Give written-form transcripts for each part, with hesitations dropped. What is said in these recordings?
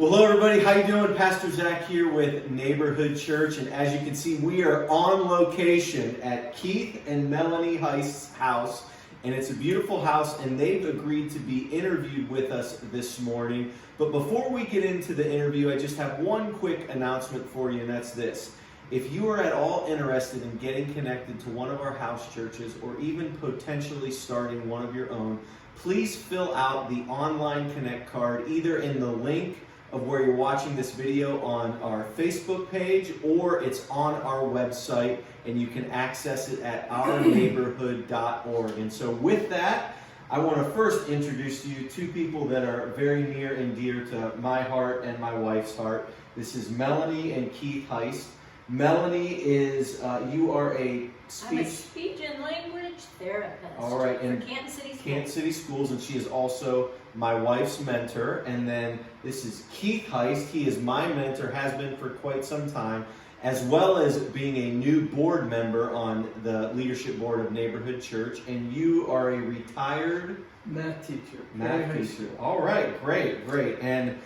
Well, hello everybody, how you doing? Pastor Zac here with Neighborhood Church, and as you can see, we are on location at Keith and Melanie Heist's house, and it's a beautiful house, and they've agreed to be interviewed with us this morning. But before we get into the interview, I just have one quick announcement for you, and that's this. If you are at all interested in getting connected to one of our house churches, or even potentially starting one of your own, please fill out the online connect card, either in the link of where you're watching this video on our Facebook page, or it's on our website, and you can access it at ourneighborhood.org. And so with that, I want to first introduce to you two people that are very near and dear to my heart and my wife's heart. This is Melanie and Keith Heist. Melanie is, you are a I'm a speech and language therapist. All right, and for Kansas City Schools. Kansas City Schools, and she is also my wife's mentor. And then this is Keith Heist. He is my mentor, has been for quite some time, as well as being a new board member on the leadership board of Neighborhood Church. And you are a retired math teacher. Math teacher. All right, great. And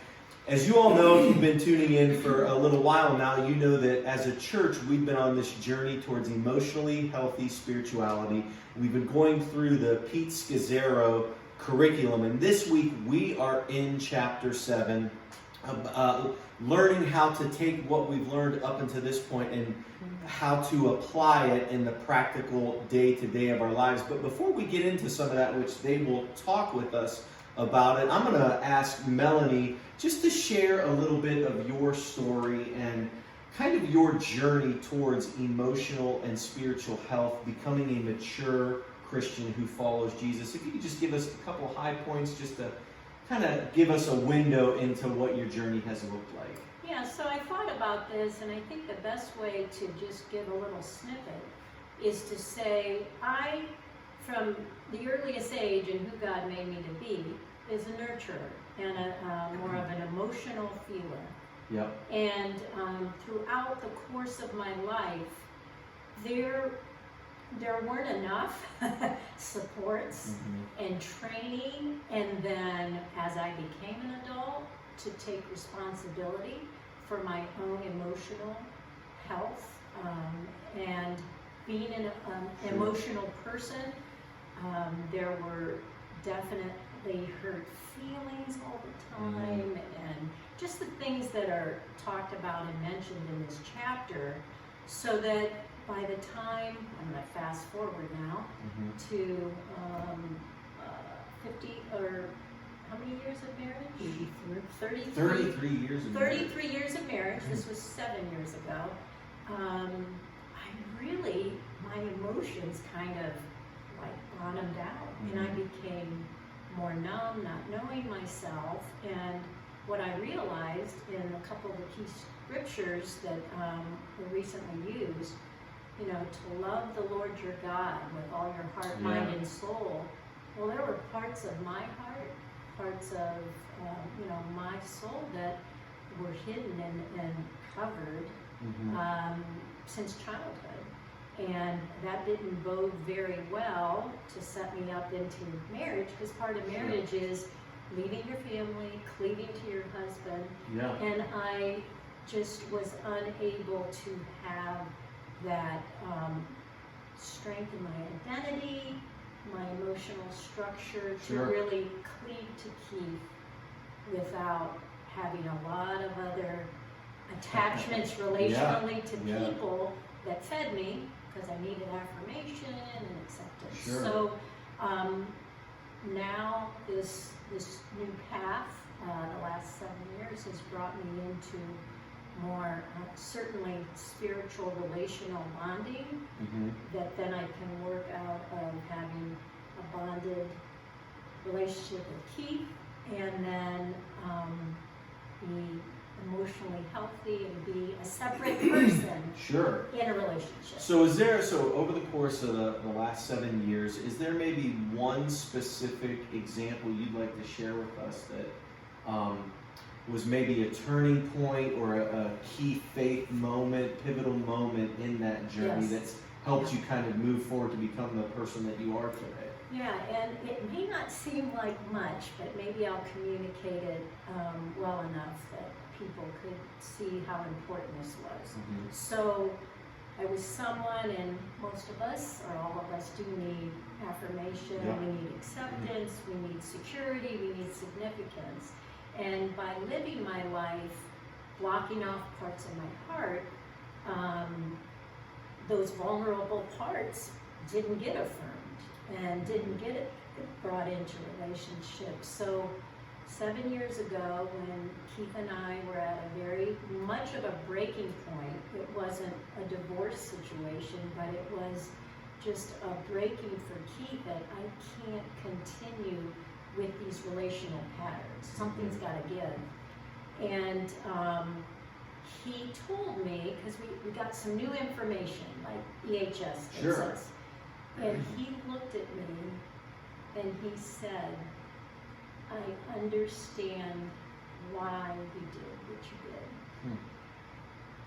as you all know, if you've been tuning in for a little while now, you know that as a church, we've been on this journey towards emotionally healthy spirituality. We've been going through the Pete Sgro curriculum, and this week we are in chapter 7, learning how to take what we've learned up until this point and how to apply it in the practical day-to-day of our lives. But before we get into some of that, which they will talk with us about it, I'm going to ask Melanie just to share a little bit of your story and kind of your journey towards emotional and spiritual health, becoming a mature Christian who follows Jesus. If you could just give us a couple high points just to kind of give us a window into what your journey has looked like. Yeah, so I thought about this, and I think the best way to just give a little snippet is to say, from the earliest age and who God made me to be, is a nurturer and more of an emotional feeler. Yep. And throughout the course of my life, there weren't enough supports and training, and then as I became an adult, to take responsibility for my own emotional health and being an emotional person. There were definitely hurt feelings all the time, and just the things that are talked about and mentioned in this chapter, so that by the time, I'm going to fast forward now to 50, or how many years of marriage? 33 years of marriage. 33 years of marriage. This was 7 years ago. My emotions kind of like bottomed out, and I became more numb, not knowing myself. And what I realized in a couple of the key scriptures that were recently used, to love the Lord your God with all your heart, mind, and soul. Well, there were parts of my heart, parts of my soul that were hidden and covered since childhood. And that didn't bode very well to set me up into marriage, because part of marriage is leaving your family, cleaving to your husband. Yeah. And I just was unable to have that strength in my identity, my emotional structure to really cleave to Keith without having a lot of other attachments relationally to people that fed me, because I needed affirmation and acceptance. So now this new path, the last 7 years, has brought me into more certainly spiritual relational bonding, that then I can work out of having a bonded relationship with Keith, and then be emotionally healthy and be a separate person in a relationship. So over the course of the last 7 years, is there maybe one specific example you'd like to share with us that was maybe a turning point or a key faith moment, pivotal moment in that journey that's helped you kind of move forward to become the person that you are today? Yeah, and it may not seem like much, but maybe I'll communicate it well enough that people could see how important this was. Mm-hmm. So I was someone, and most of us, or all of us, do need affirmation, Yeah. we need acceptance, we need security, we need significance. And by living my life, blocking off parts of my heart, those vulnerable parts didn't get affirmed and didn't get it brought into relationships. So 7 years ago, when Keith and I were at a very much of a breaking point, it wasn't a divorce situation, but it was just a breaking for Keith that I can't continue with these relational patterns. Something's got to give. And he told me, because we got some new information, like EHS gives Sure. us, and he looked at me and he said, I understand why you did what you did.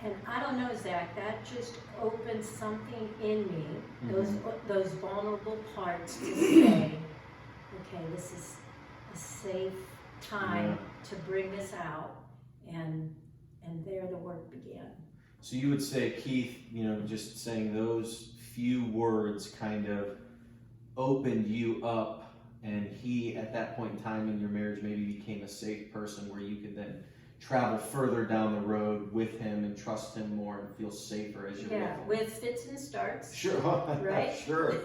And I don't know, Zach, that just opened something in me, those vulnerable parts to say, okay, this is a safe time to bring this out, and there the work began. So you would say, Keith, just saying those few words kind of opened you up, and he, at that point in time in your marriage, maybe became a safe person where you could then travel further down the road with him and trust him more and feel safer as you're with fits and starts. Sure. Right? Sure.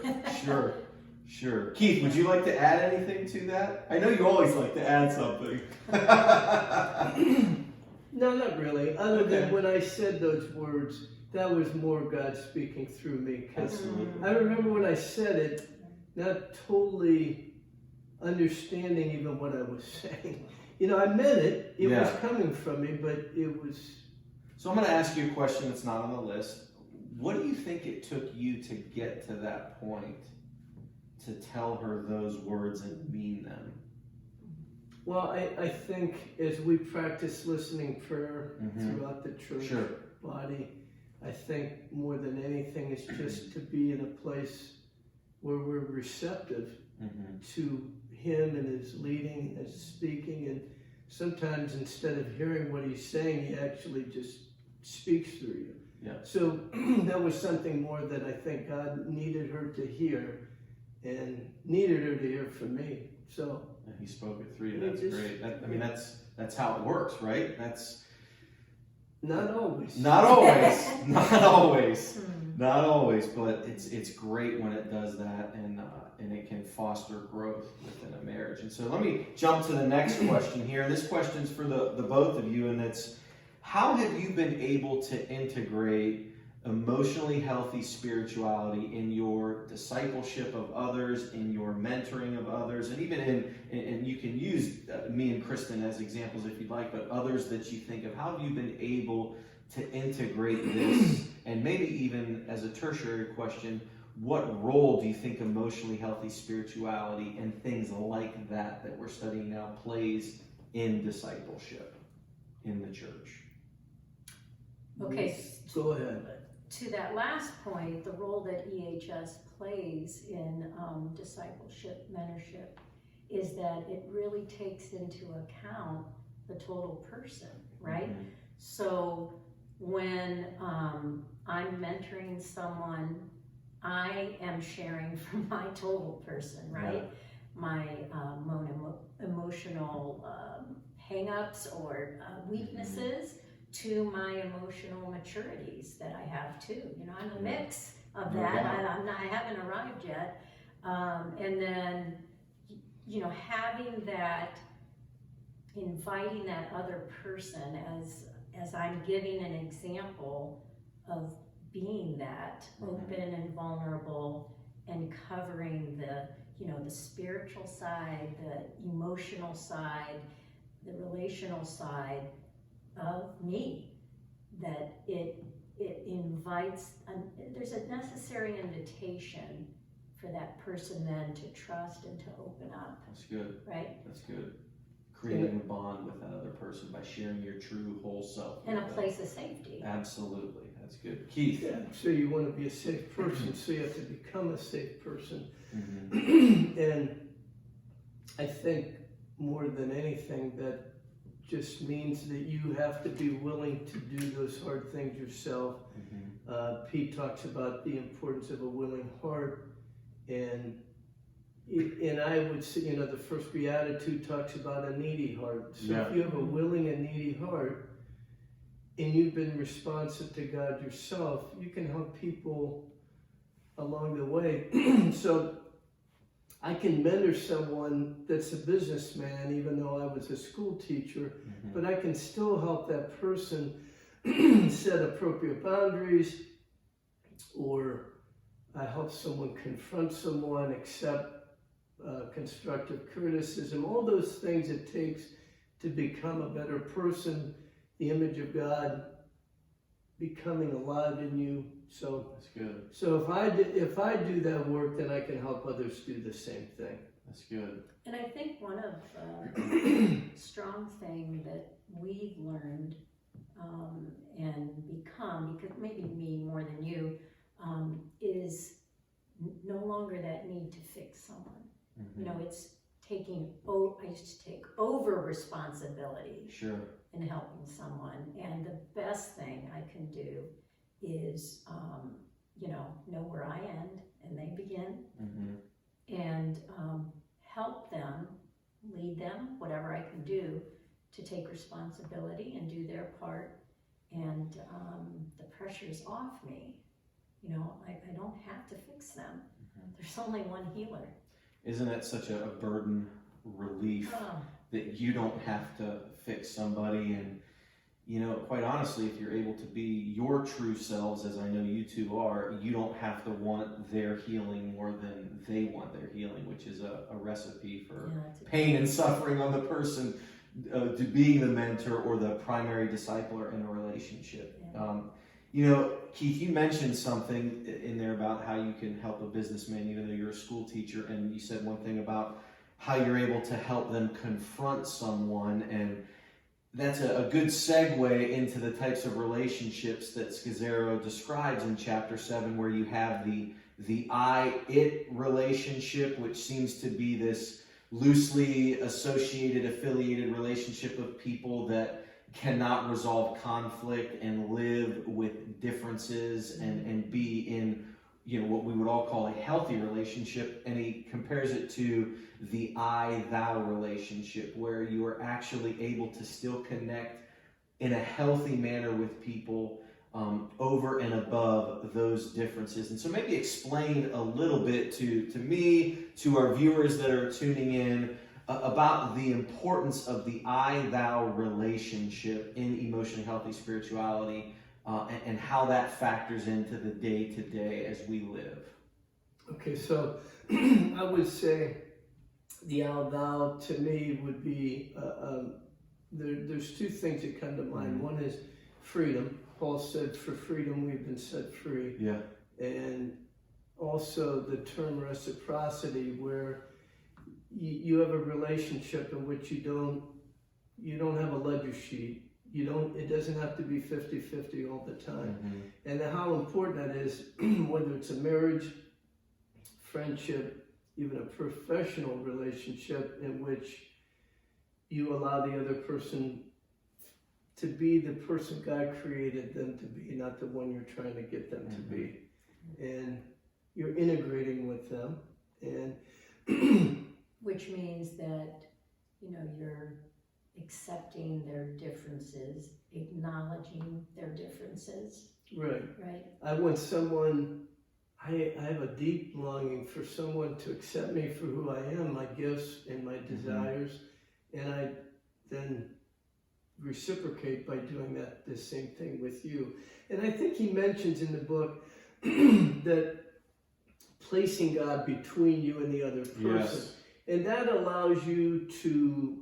Keith, would you like to add anything to that? I know you always like to add something. No, not really. Other than when I said those words, that was more God speaking through me. Because I remember when I said it, not totally understanding even what I was saying. I meant it. It was coming from me, but it was... So I'm going to ask you a question that's not on the list. What do you think it took you to get to that point to tell her those words and mean them? Well, I think as we practice listening prayer throughout the church body, I think more than anything is just to be in a place where we're receptive to him and his leading and his speaking. And sometimes instead of hearing what he's saying, he actually just speaks through you. Yeah. So that was something more that I think God needed her to hear and needed her to hear from me. So and he spoke it through you. That's great. That's how it works, right? That's not always. Not always. Not always. But it's great when it does that, and it can foster growth within a marriage. And so let me jump to the next question here. This question's for the both of you, and it's, how have you been able to integrate emotionally healthy spirituality in your discipleship of others, in your mentoring of others, and even and you can use me and Kristen as examples if you'd like, but others that you think of. How have you been able to integrate this? And maybe even as a tertiary question, what role do you think emotionally healthy spirituality and things like that we're studying now plays in discipleship in the church? Okay. Go ahead. To that last point, the role that EHS plays in discipleship, mentorship, is that it really takes into account the total person, right? So when I'm mentoring someone, I am sharing from my total person, right? My emotional hang-ups or weaknesses, to my emotional maturities that I have too. I'm a mix of that. I haven't arrived yet. And then, having that, inviting that other person as I'm giving an example of being that open and vulnerable and covering the spiritual side, the emotional side, the relational side of me, that it invites, there's a necessary invitation for that person then to trust and to open up. That's good. Right? That's good. creating a bond with that other person by sharing your true whole self. And a with them. place of safety. Absolutely, that's good. Keith. Yeah, so you want to be a safe person, so you have to become a safe person. Mm-hmm. And I think more than anything, that just means that you have to be willing to do those hard things yourself. Mm-hmm. Pete talks about the importance of a willing heart, and I would say, the first beatitude talks about a needy heart. So if you have a willing and needy heart, and you've been responsive to God yourself, you can help people along the way. So I can mentor someone that's a businessman, even though I was a school teacher, but I can still help that person set appropriate boundaries, or I help someone confront someone, accept constructive criticism, all those things it takes to become a better person, the image of God becoming alive in you. So that's good. So if I do that work, then I can help others do the same thing. That's good. And I think one of the strong thing that we've learned and become, because maybe me more than you, is no longer that need to fix someone. Mm-hmm. It's taking, I used to take over responsibility Sure. in helping someone. And the best thing I can do is, know where I end and they begin, and help them, lead them, whatever I can do to take responsibility and do their part. And the pressure's off me. I don't have to fix them. There's only one healer. Isn't that such a burden relief that you don't have to fix somebody? And quite honestly, if you're able to be your true selves, as I know you two are, you don't have to want their healing more than they want their healing, which is a recipe for pain and suffering on the person to being the mentor or the primary discipler in a relationship. Keith, you mentioned something in there about how you can help a businessman even though you're a school teacher, and you said one thing about how you're able to help them confront someone, and that's a good segue into the types of relationships that Sgro describes in chapter 7, where you have the I-it relationship, which seems to be this loosely associated, affiliated relationship of people that cannot resolve conflict and live with differences and be in what we would all call a healthy relationship. And he compares it to the I-thou relationship, where you are actually able to still connect in a healthy manner with people over and above those differences. And so maybe explain a little bit to me, to our viewers that are tuning in, about the importance of the I-thou relationship in emotionally healthy spirituality, and how that factors into the day-to-day as we live. Okay, so I would say the I-thou to me would be, there's two things that come to mind. One is freedom. Paul said, for freedom we've been set free. Yeah. And also the term reciprocity, where you have a relationship in which you don't have a ledger sheet. It doesn't have to be 50-50 all the time. And how important that is, whether it's a marriage, friendship, even a professional relationship, in which you allow the other person to be the person God created them to be, not the one you're trying to get them to be. And you're integrating with them. And which means that, you're accepting their differences, acknowledging their differences. Right. Right. I want someone, I have a deep longing for someone to accept me for who I am, my gifts and my desires, and I then reciprocate by doing the same thing with you. And I think he mentions in the book that placing God between you and the other person. Yes. And that allows you to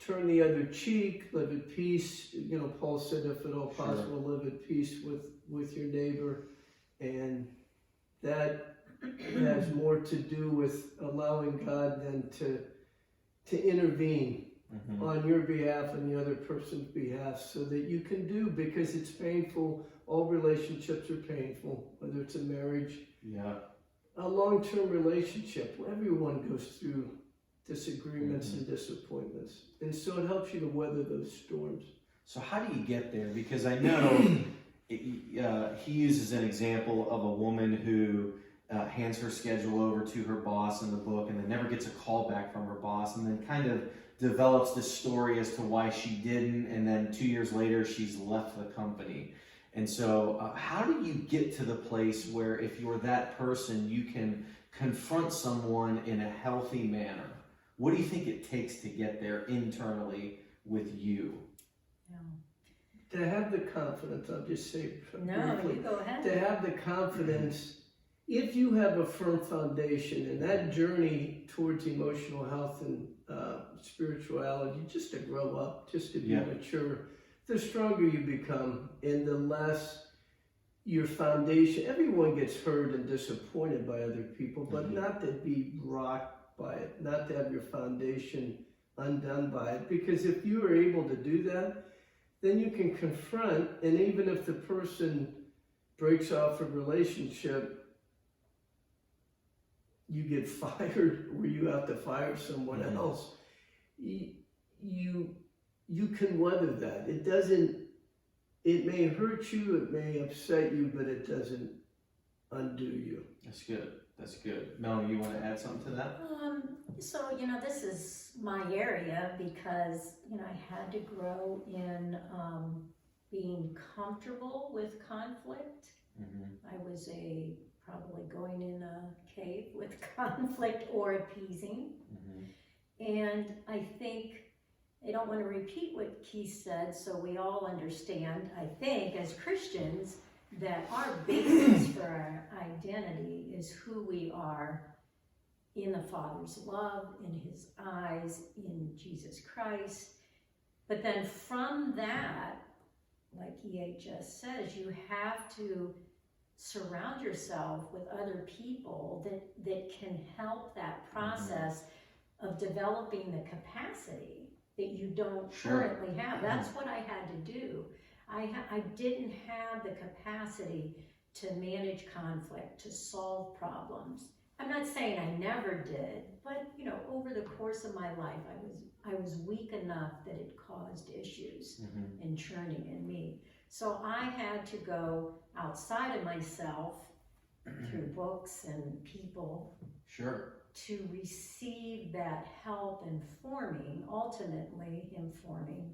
turn the other cheek, live at peace. Paul said, if at all possible, live at peace with your neighbor. And that has more to do with allowing God then to intervene on your behalf and the other person's behalf so that you can do, because it's painful. All relationships are painful, whether it's a marriage, a long-term relationship. Everyone goes through disagreements and disappointments. And so it helps you to weather those storms. So how do you get there? Because I know he uses an example of a woman who hands her schedule over to her boss in the book and then never gets a call back from her boss, and then kind of develops this story as to why she didn't, and then 2 years later she's left the company. And so how do you get to the place where, if you're that person, you can confront someone in a healthy manner? What do you think it takes to get there internally with you? To have the confidence, I'll just say No, briefly, you go ahead. to have the confidence, if you have a firm foundation in that journey towards emotional health and spirituality, just to grow up, just to be mature, the stronger you become and the less your foundation. Everyone gets hurt and disappointed by other people, but not to be rocked by it, not to have your foundation undone by it. Because if you are able to do that, then you can confront, and even if the person breaks off a relationship, you get fired or you have to fire someone else, you can weather that. It may hurt you, it may upset you, but it doesn't undo you. That's good. That's good. Melanie, you want to add something to that? So, this is my area because, I had to grow in being comfortable with conflict. I was probably going in a cave with conflict or appeasing. And I think, I don't want to repeat what Keith said, so we all understand, I think, as Christians, that our basis for our identity is who we are in the Father's love, in His eyes, in Jesus Christ. But then from that, like EA just says, you have to surround yourself with other people that can help that process of developing the capacity that you don't currently have. That's what I had to do. I didn't have the capacity to manage conflict, to solve problems. I'm not saying I never did, but over the course of my life, I was weak enough that it caused issues and churning in me. So I had to go outside of myself through books and people to receive that help informing, ultimately informing,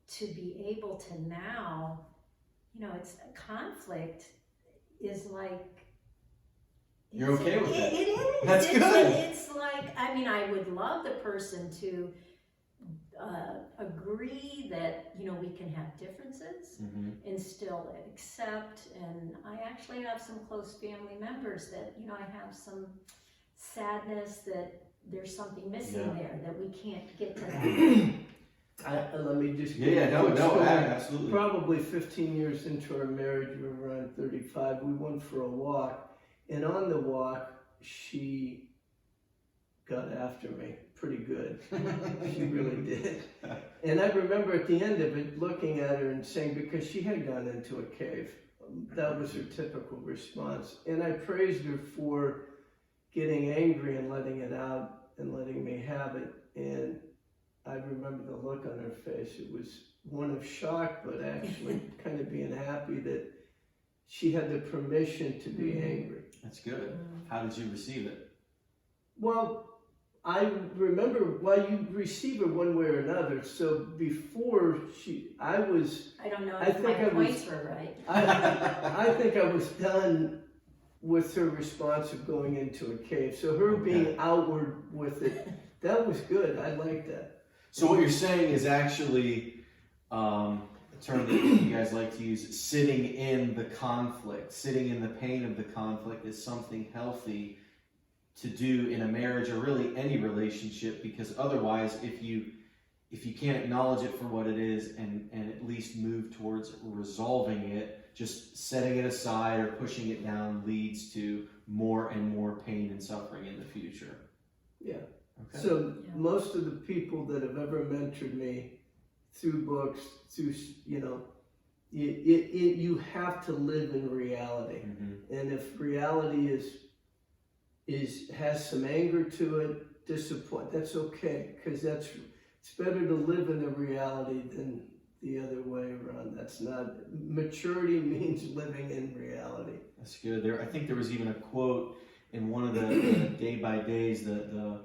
to be able to now, it's conflict is like, you're okay with it? It is. That's good. It's like, I would love the person to agree that, we can have differences and still accept. And I actually have some close family members that, I have some sadness that there's something missing there, that we can't get to that. Let me just absolutely. Probably 15 years into our marriage, we were around 35, we went for a walk, and on the walk, she got after me pretty good. She really did. And I remember at the end of it looking at her and saying, because she had gone into a cave, that was her typical response. And I praised her for getting angry and letting it out and letting me have it. And I remember the look on her face. It was one of shock, but actually kind of being happy that she had the permission to be angry. That's good. How did you receive it? Well, I remember, you receive it one way or another. So before I don't know if my points were right. I think I was done with her response of going into a cave. So her being outward with it, that was good. I liked that. So what you're saying is actually a term that you guys like to use, sitting in the conflict, sitting in the pain of the conflict is something healthy to do in a marriage or really any relationship, because otherwise if you can't acknowledge it for what it is and at least move towards resolving it, just setting it aside or pushing it down leads to more and more pain and suffering in the future. Yeah. Okay. So Yeah. most of the people that have ever mentored me through books, through, you know, you have to live in reality. And if reality has some anger to it, disappoint, that's okay, because it's better to live in a reality than the other way around. That's not, maturity means living in reality. That's good. I think there was even a quote in one of the day by days, the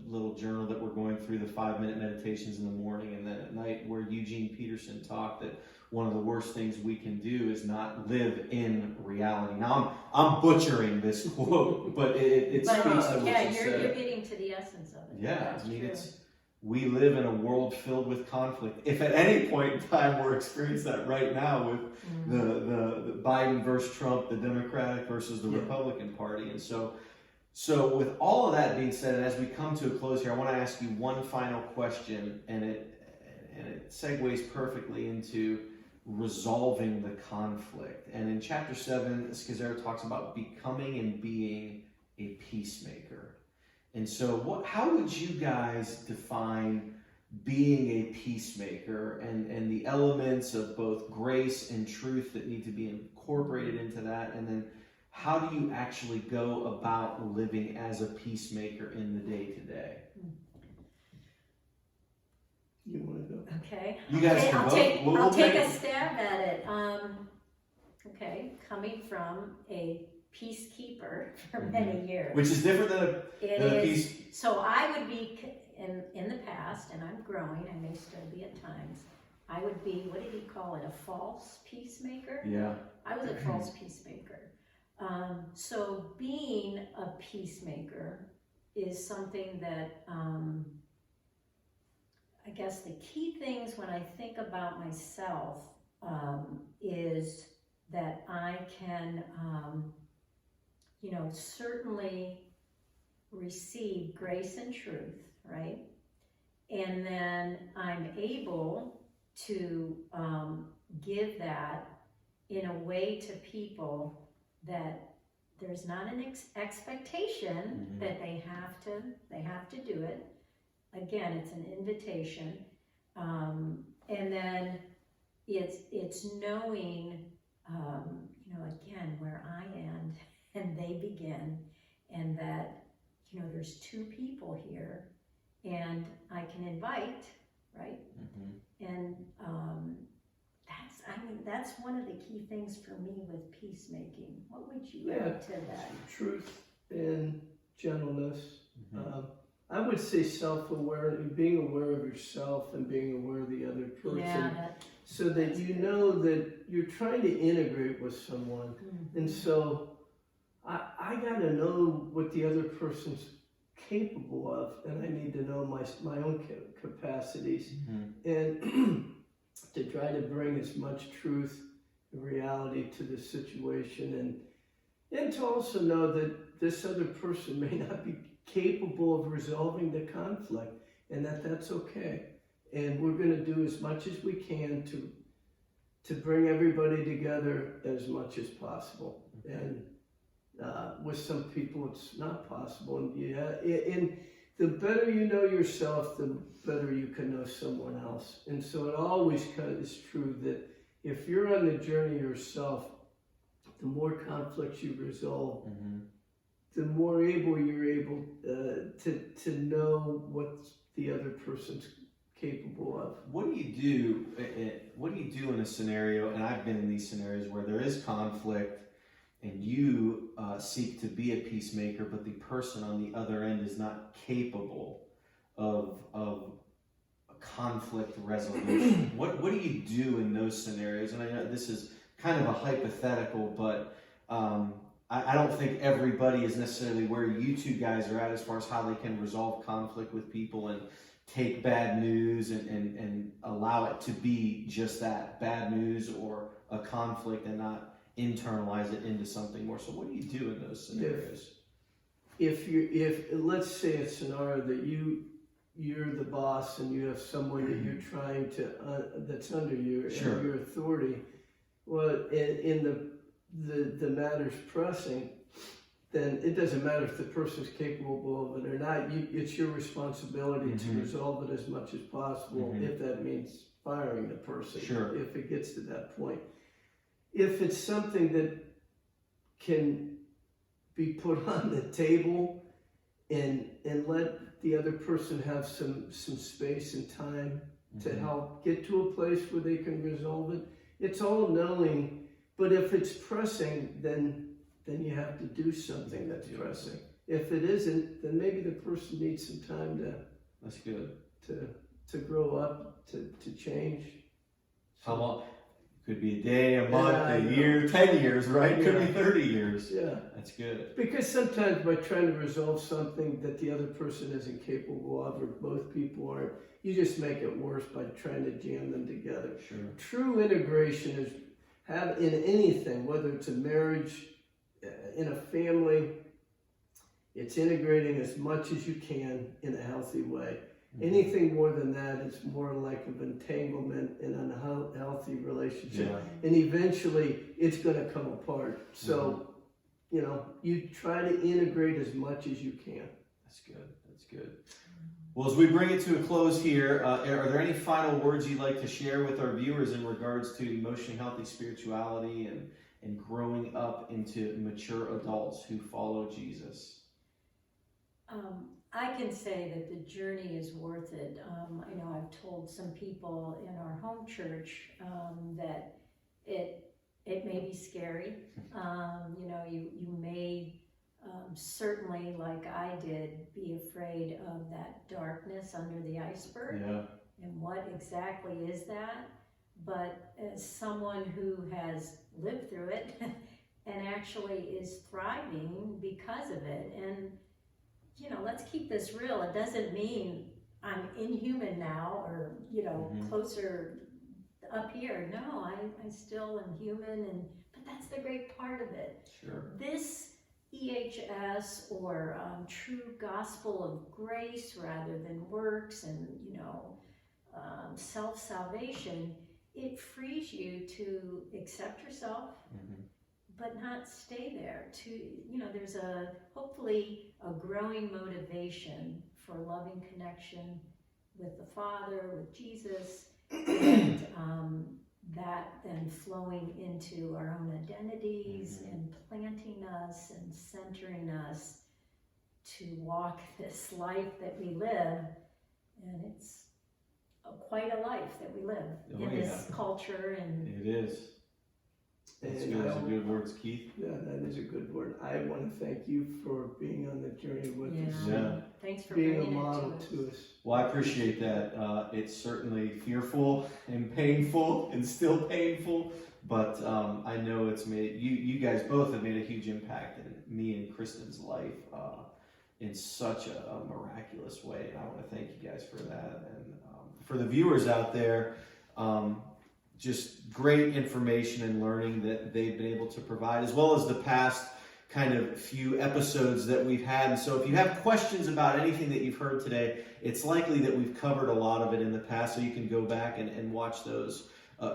little journal that we're going through, the 5-minute meditations in the morning and then at night, where Eugene Peterson talked that one of the worst things we can do is not live in reality. Now I'm butchering this quote, but it speaks to what yeah, you you're said. getting to the essence of it. Yeah, That's I mean, true. we live in a world filled with conflict. If at any point in time we're experiencing that right now with the Biden versus Trump, the Democratic versus the Republican Party. And so with all of that being said, and as we come to a close here, I want to ask you one final question, and it segues perfectly into resolving the conflict. And in chapter 7, Sgro talks about becoming and being a peacemaker. And so how would you guys define being a peacemaker and the elements of both grace and truth that need to be incorporated into that? And then how do you actually go about living as a peacemaker in the day-to-day? You want to go? Okay. You guys can vote. I'll take a stab at it. Okay, coming from a peacekeeper for many years. Which is different than a peace. So I would be, in the past, and I'm growing, I may still be at times, I would be, what did he call it, a false peacemaker? Yeah. I was a false peacemaker. So being a peacemaker is something that, I guess the key things when I think about myself is that I can, certainly receive grace and truth, right? And then I'm able to give that in a way to people that there's not an expectation that they have to do it. Again, it's an invitation, and then it's knowing, again, where I end and they begin, and that there's two people here, and I can invite, right? And that's one of the key things for me with peacemaking. What would you add to that? Truth and gentleness. I would say self-awareness, being aware of yourself and being aware of the other person, so that you know that you're trying to integrate with someone. And so I got to know what the other person's capable of, and I need to know my own capacities, and to try to bring as much truth and reality to the situation, and to also know that this other person may not be capable of resolving the conflict, and that's okay. And we're going to do as much as we can to bring everybody together as much as possible. And with some people it's not possible. And the better you know yourself, the better you can know someone else. And so it always is true that if you're on the journey yourself, the more conflicts you resolve, the more you're able to know what the other person's capable of. What do you do? What do you do in a scenario? And I've been in these scenarios where there is conflict, and you seek to be a peacemaker, but the person on the other end is not capable of a conflict resolution. What do you do in those scenarios? And I know this is kind of a hypothetical, but I don't think everybody is necessarily where you two guys are at as far as how they can resolve conflict with people and take bad news and allow it to be just that, bad news or a conflict, and not internalize it into something more. So what do you do in those scenarios? If let's say a scenario that you're the boss and you have someone that you're trying to that's under you and your authority, well, in the matter's pressing, then it doesn't matter if the person's capable of it or not. It's your responsibility to resolve it as much as possible, if that means firing the person, if it gets to that point. If it's something that can be put on the table and let the other person have some space and time to help get to a place where they can resolve it, it's all knowing. But if it's pressing, then you have to do something that's pressing. If it isn't, then maybe the person needs some time to. That's good. To grow up, to change. How long? Could be a day, a month, a year, 10 years, right? Could be 30 years. Yeah. That's good. Because sometimes by trying to resolve something that the other person isn't capable of, or both people aren't, you just make it worse by trying to jam them together. Sure. True integration is in anything, whether it's a marriage, in a family, it's integrating as much as you can in a healthy way. Anything more than that is more like an entanglement in an unhealthy relationship. And eventually it's going to come apart. So, you try to integrate as much as you can. That's good. That's good. Well, as we bring it to a close here, are there any final words you'd like to share with our viewers in regards to emotionally healthy spirituality and growing up into mature adults who follow Jesus? I can say that the journey is worth it. I know I've told some people in our home church that it may be scary. You may certainly, like I did, be afraid of that darkness under the iceberg. Yeah. And what exactly is that? But as someone who has lived through it and actually is thriving because of it, and let's keep this real. It doesn't mean I'm inhuman now or, closer up here. No, I still am human, but that's the great part of it. Sure. This EHS or true gospel of grace rather than works and, self-salvation, it frees you to accept yourself, but not stay there. There's hopefully a growing motivation for loving connection with the Father, with Jesus, and that then flowing into our own identities and planting us and centering us to walk this life that we live. And it's quite a life that we live in this culture. And it is. That's good. Those are good words, Keith. Yeah, that is a good word. I want to thank you for being on the journey with us. Yeah. Thanks for being a bringing model it to us. Well, I appreciate that. It's certainly fearful and painful and still painful, but I know it's made, you guys both have made a huge impact in me and Kristen's life in such a miraculous way. And I want to thank you guys for that. And for the viewers out there, just great information and learning that they've been able to provide, as well as the past kind of few episodes that we've had. And so if you have questions about anything that you've heard today, it's likely that we've covered a lot of it in the past, so you can go back and watch those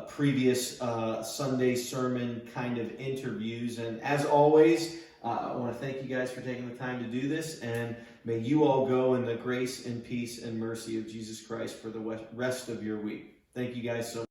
previous Sunday sermon kind of interviews. And as always, I want to thank you guys for taking the time to do this, and may you all go in the grace and peace and mercy of Jesus Christ for the rest of your week. Thank you guys so much.